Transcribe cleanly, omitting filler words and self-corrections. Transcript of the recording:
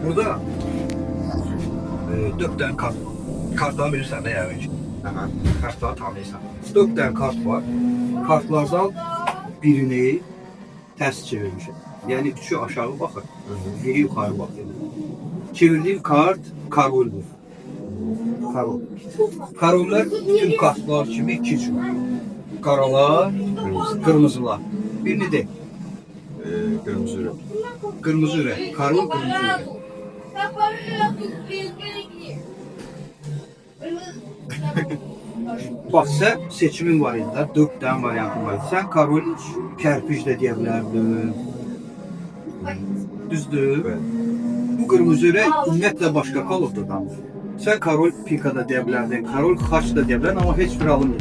Burada 4 tane kart var. Kartları bilirsən də yəni ki. Kartları tanıyırsan. 4 tane kart var. Kartlardan birini ters çevirmişim. Yani üçü aşağı bakır. Biri yukarı bakıyor. Çevirdiğim kart karoldür. Karol. Karoller bütün kartlar kimi iki cür. Karalar, kırmızılar. Birini de Kırmızı renk. kırmızı renk. Karol kırmızı renk. Bak sen seçimin var indi. 4 tane varyantın var. Sen karol kerpiç de deyə bilərdin. Düzdür. Evet. Bu kırmızı renk ümumiyyətlə başqa kalovda danır. Sen karol pika da deyə bilərdin. Karol xaç da deyə bilərdin ama heç bir alınmıyor.